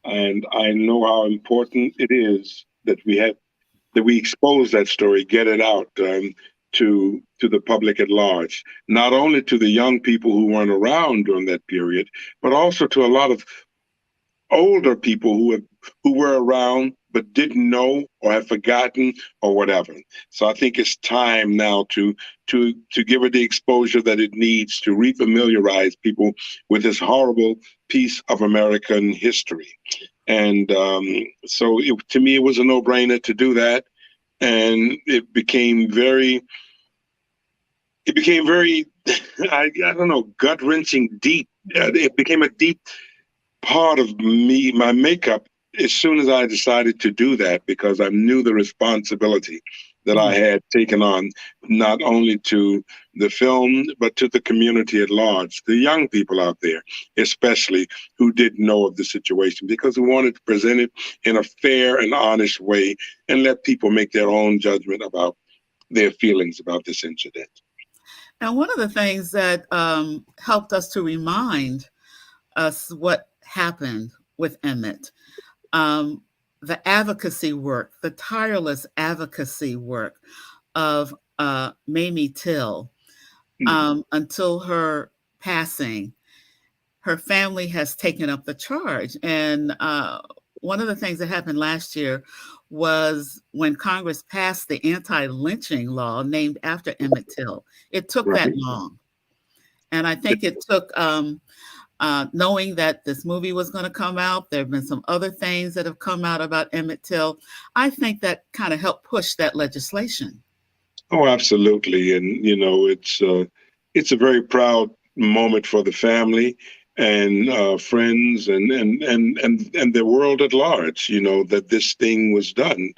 and I know how important it is that we expose that story, get it out to the public at large, not only to the young people who weren't around during that period, but also to a lot of older people who were around but didn't know or have forgotten or whatever. So I think it's time now to give it the exposure that it needs to refamiliarize people with this horrible piece of American history. And so to me, it was a no-brainer to do that. And it became very, I don't know, gut-wrenching deep. It became a deep part of me, my makeup, as soon as I decided to do that, because I knew the responsibility that I had taken on, not only to the film, but to the community at large, the young people out there, especially, who didn't know of the situation, because we wanted to present it in a fair and honest way and let people make their own judgment about their feelings about this incident. And one of the things that helped us to remind us what happened with Emmett, the advocacy work, the tireless advocacy work of Mamie Till, until her passing, her family has taken up the charge. And one of the things that happened last year was when Congress passed the anti-lynching law named after Emmett Till. It took that long. And I think it took knowing that this movie was going to come out. There have been some other things that have come out about Emmett Till. I think that kind of helped push that legislation. Oh, absolutely. And, you know, it's a very proud moment for the family and friends and the world at large, you know, that this thing was done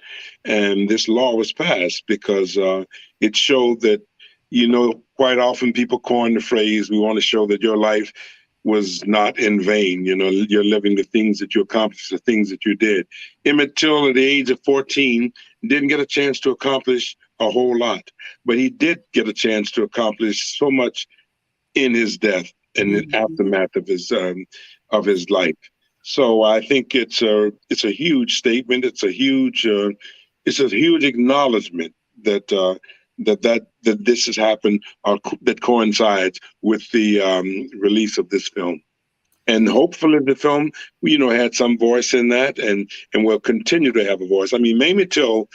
and this law was passed, because it showed that, you know, quite often people coin the phrase, we want to show that your life was not in vain. You know, you're living the things that you accomplished, the things that you did. Emmett Till, at the age of 14, didn't get a chance to accomplish a whole lot, but he did get a chance to accomplish so much in his death and the aftermath of his life. So I think it's a huge statement. It's a huge acknowledgement that this has happened, that coincides with the release of this film. And hopefully the film, you know, had some voice in that and will continue to have a voice. I mean, Mamie Till,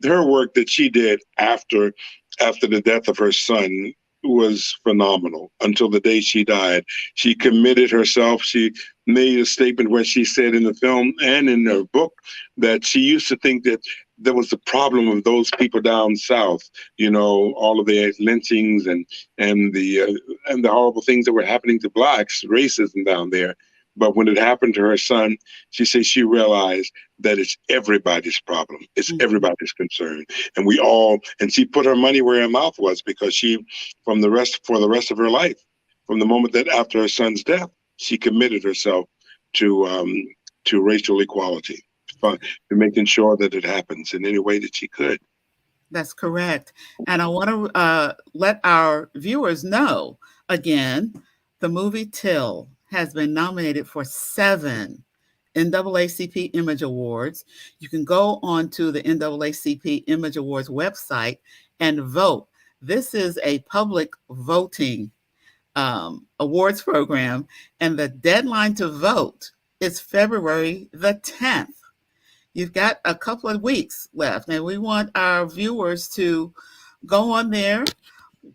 her work that she did after the death of her son was phenomenal until the day she died. She committed herself. She made a statement where she said in the film and in her book that she used to think that there was the problem of those people down south, you know, all of the lynchings and the horrible things that were happening to blacks, racism down there. But when it happened to her son, she says she realized that it's everybody's problem. It's everybody's concern. And she put her money where her mouth was, because for the rest of her life, from the moment that after her son's death, she committed herself to racial equality, to making sure that it happens in any way that she could. That's correct. And I want to let our viewers know, again, the movie Till has been nominated for 7 NAACP Image Awards. You can go on to the NAACP Image Awards website and vote. This is a public voting awards program, and the deadline to vote is February the 10th. You've got a couple of weeks left, and we want our viewers to go on there,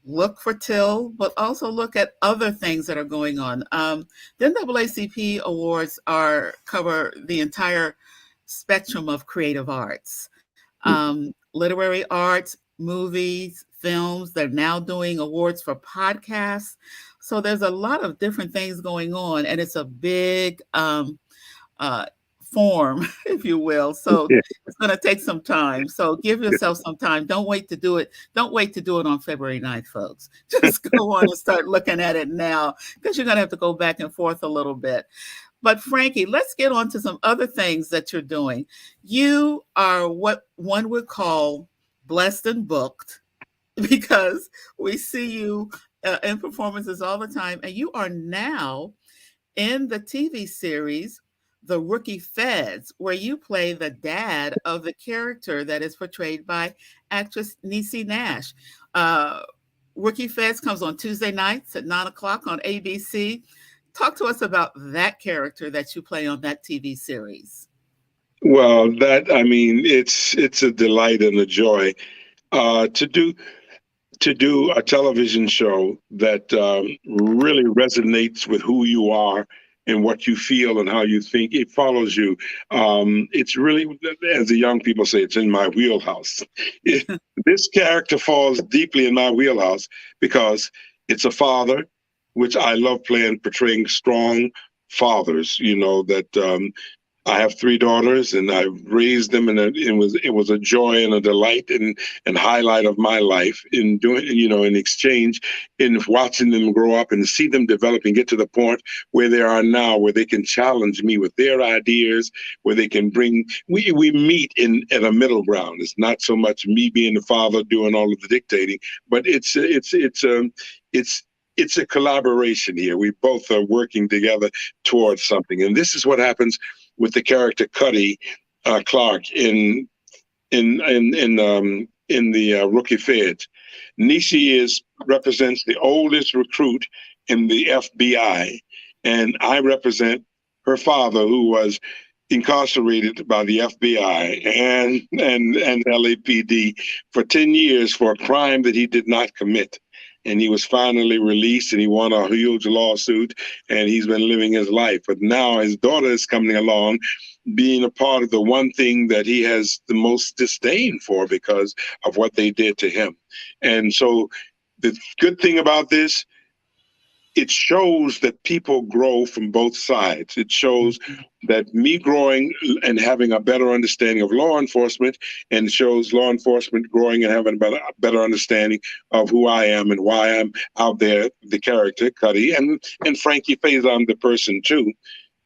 look for Till, but also look at other things that are going on. The NAACP awards cover the entire spectrum of creative arts, literary arts, movies, films. They're now doing awards for podcasts. So there's a lot of different things going on, and it's a big form, if you will. So it's going to take some time. So give yourself some time. Don't wait to do it. Don't wait to do it on February 9th, folks. Just go on and start looking at it now, because you're going to have to go back and forth a little bit. But Frankie, let's get on to some other things that you're doing. You are what one would call blessed and booked, because we see you in performances all the time. And you are now in the TV series The Rookie Feds, where you play the dad of the character that is portrayed by actress Niecy Nash. Rookie Feds comes on Tuesday nights at 9:00 on ABC. Talk to us about that character that you play on that TV series. Well, it's a delight and a joy to do a television show that really resonates with who you are and what you feel and how you think. It follows you. It's really, as the young people say, it's in my wheelhouse. This character falls deeply in my wheelhouse because it's a father, which I love portraying strong fathers, you know, that I have three daughters, and I've raised them, and it was a joy and a delight and highlight of my life in doing, in exchange, in watching them grow up and see them develop and get to the point where they are now, where they can challenge me with their ideas, where they can bring. We meet at a middle ground. It's not so much me being the father doing all of the dictating, but it's a collaboration here. We both are working together towards something, and this is what happens with the character Cuddy Clark in the Rookie Feds. Nishi represents the oldest recruit in the FBI, and I represent her father, who was incarcerated by the FBI and LAPD for 10 years for a crime that he did not commit. And he was finally released, and he won a huge lawsuit, and he's been living his life. But now his daughter is coming along, being a part of the one thing that he has the most disdain for because of what they did to him. And so the good thing about this, it shows that people grow from both sides. It shows that me growing and having a better understanding of law enforcement, and shows law enforcement growing and having a better understanding of who I am and why I'm out there, the character, Cuddy, and Frankie Faison, the person too,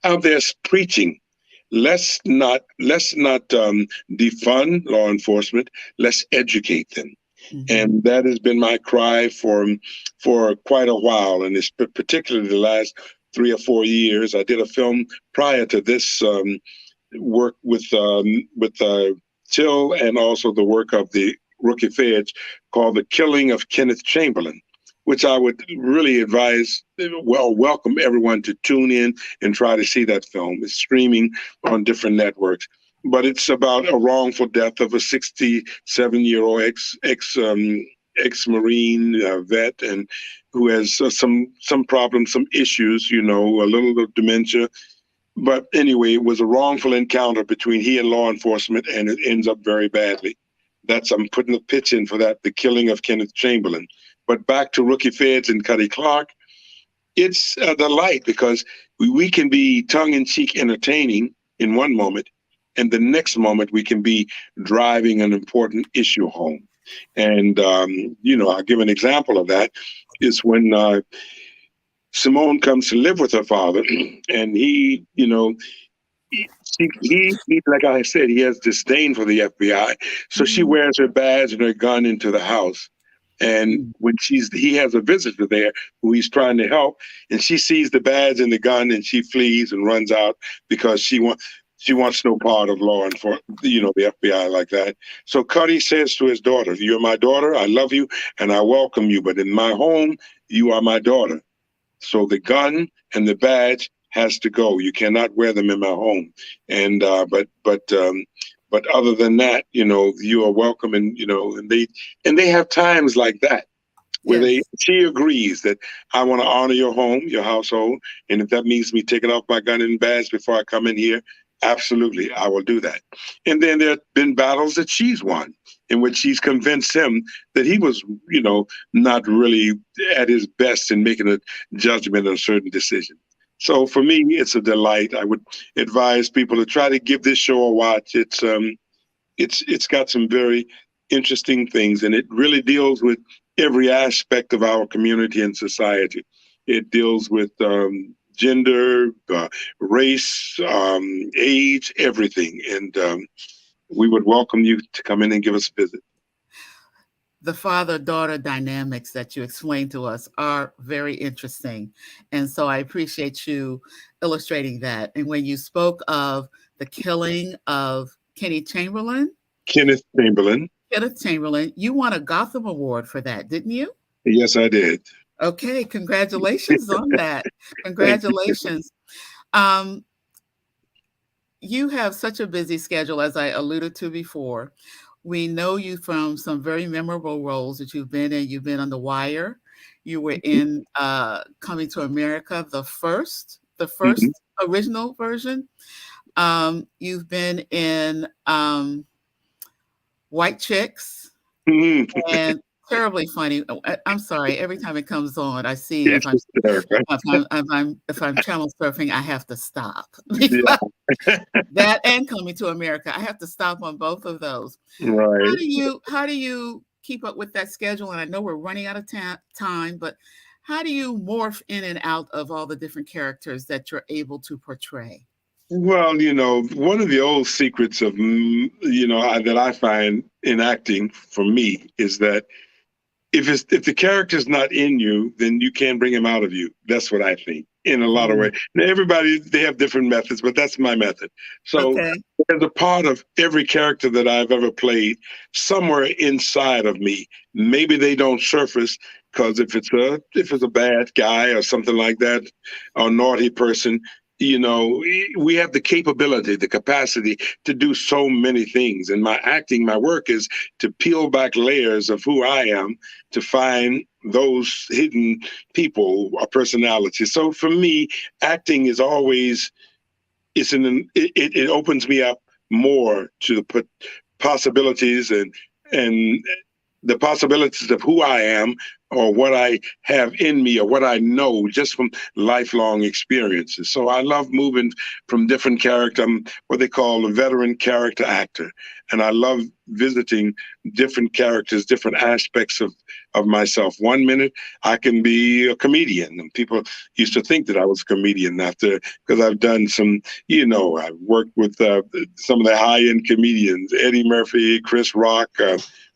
out there preaching. Let's not defund law enforcement. Let's educate them. And that has been my cry for quite a while, and it's particularly the last 3 or 4 years. I did a film prior to this work with Till, and also the work of the Rookie Feds, called The Killing of Kenneth Chamberlain, which I would really welcome everyone to tune in and try to see that film. It's streaming on different networks. But it's about a wrongful death of a 67-year-old ex-Marine vet, and who has some problems, some issues, a little of dementia. But anyway, it was a wrongful encounter between he and law enforcement, and it ends up very badly. I'm putting a pitch in for that, The Killing of Kenneth Chamberlain. But back to Rookie Feds and Cuddy Clark, it's a delight because we can be tongue-in-cheek entertaining in one moment, and the next moment we can be driving an important issue home. And, I'll give an example of that is when Simone comes to live with her father, and he, like I said, he has disdain for the FBI. So she wears her badge and her gun into the house. And when he has a visitor there who he's trying to help, and she sees the badge and the gun, and she flees and runs out because she wants no part of law enforcement, the FBI like that. So Cuddy says to his daughter, "You're my daughter. I love you and I welcome you. But in my home, you are my daughter. So the gun and the badge has to go. You cannot wear them in my home. And but other than that, you are welcome." And and they have times like that where she agrees that I want to honor your home, your household, and if that means me taking off my gun and badge before I come in here, absolutely, I will do that. And then there have been battles that she's won in which she's convinced him that he was, not really at his best in making a judgment on a certain decision. So for me, it's a delight. I would advise people to try to give this show a watch. It's got some very interesting things, and it really deals with every aspect of our community and society. It deals with gender, race, age, everything. And we would welcome you to come in and give us a visit. The father-daughter dynamics that you explained to us are very interesting. And so I appreciate you illustrating that. And when you spoke of the killing of Kenneth Chamberlain, you won a Gotham Award for that, didn't you? Yes, I did. Okay, congratulations on that. Congratulations. You have such a busy schedule, as I alluded to before. We know you from some very memorable roles that you've been in. You've been on The Wire. You were in Coming to America, the first original version. You've been in White Chicks and terribly funny. I'm sorry. Every time it comes on, I see It's hysterical. if I'm channel surfing, I have to stop. Yeah, That and Coming to America, I have to stop on both of those. right. How do you keep up with that schedule? And I know we're running out of time, but how do you morph in and out of all the different characters that you're able to portray? Well, one of the old secrets of, that I find in acting for me is that if the character's not in you, then you can't bring him out of you. That's what I think in a lot of ways. Now, everybody, they have different methods, but that's my method. So Okay. there's a part of every character that I've ever played somewhere inside of me. Maybe they don't surface because if it's a bad guy or something like that, or naughty person, we have the capability, the capacity to do so many things. And my work is to peel back layers of who I am to find those hidden people or personalities. So for me, acting is always it opens me up more to the possibilities and the possibilities of who I am or what I have in me or what I know just from lifelong experiences. So I love moving from different character. I'm what they call a veteran character actor. And I love visiting different characters, different aspects of myself. One minute I can be a comedian. And people used to think that I was a comedian because I've done some, I worked with some of the high-end comedians, Eddie Murphy, Chris Rock,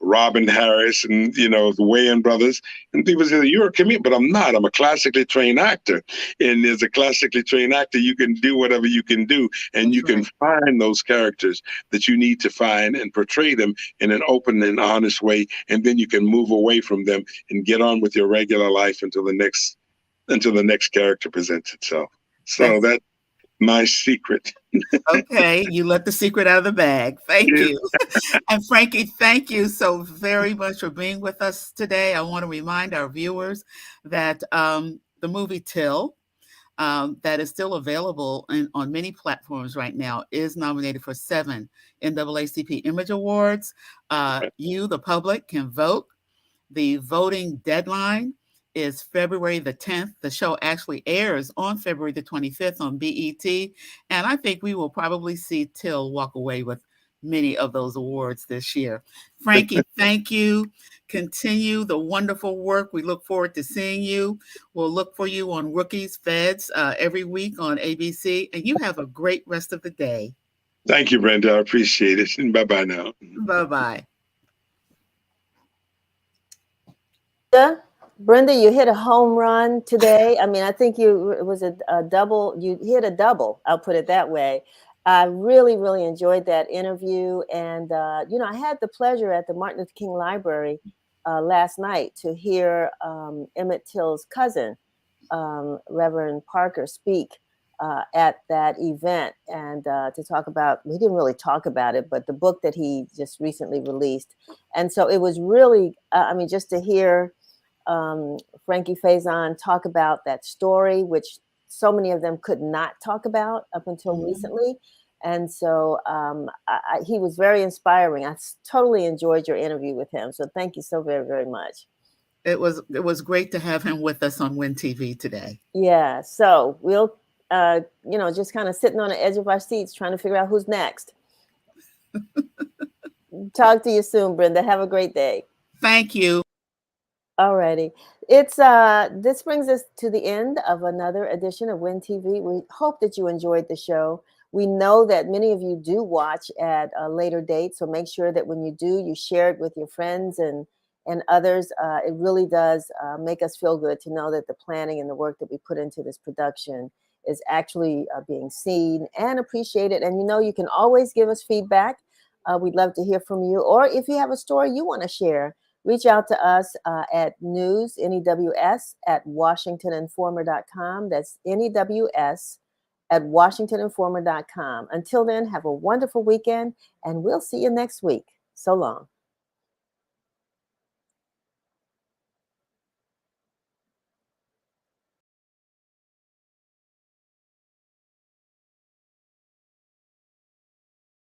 Robin Harris, and, the Wayans brothers. And people say, you're a comedian, but I'm not. I'm a classically trained actor. And as a classically trained actor, you can do whatever you can do. And you can find those characters that you need to find and portray them in an open and honest way. And then you can move away from them and get on with your regular life until the next character presents itself. So that's my secret. Okay, you let the secret out of the bag. Thank you. And Frankie, thank you so very much for being with us today. I want to remind our viewers that the movie Till, that is still available on many platforms right now, is nominated for 7 NAACP Image Awards. You, the public, can vote. The voting deadline is February the 10th. The show actually airs on February the 25th on BET. And I think we will probably see Till walk away with many of those awards this year. Frankie, thank you. Continue the wonderful work. We look forward to seeing you. We'll look for you on Rookies Feds every week on ABC. And you have a great rest of the day. Thank you, Brenda. I appreciate it. And bye-bye now. Bye-bye. Brenda, you hit a home run today. I mean, I think it was a double. You hit a double. I'll put it that way. I really, really enjoyed that interview. And, I had the pleasure at the Martin Luther King Library last night to hear Emmett Till's cousin, Reverend Parker, speak at that event and to talk about, he didn't really talk about it, but the book that he just recently released. And so it was really, just to hear Frankie Faison talk about that story, which so many of them could not talk about up until recently. And so he was very inspiring. I totally enjoyed your interview with him. So thank you so very, very much. It was great to have him with us on Win TV today. Yeah. So we'll, just kind of sitting on the edge of our seats trying to figure out who's next. Talk to you soon, Brenda. Have a great day. Thank you. Alrighty. It's this brings us to the end of another edition of Win TV. We hope that you enjoyed the show. We know that many of you do watch at a later date, so make sure that when you do, you share it with your friends and others. It really does make us feel good to know that the planning and the work that we put into this production is actually being seen and appreciated. And you can always give us feedback. We'd love to hear from you. Or if you have a story you want to share, reach out to us at news, NEWS, at WashingtonInformer.com. That's NEWS at WashingtonInformer.com. Until then, have a wonderful weekend, and we'll see you next week. So long.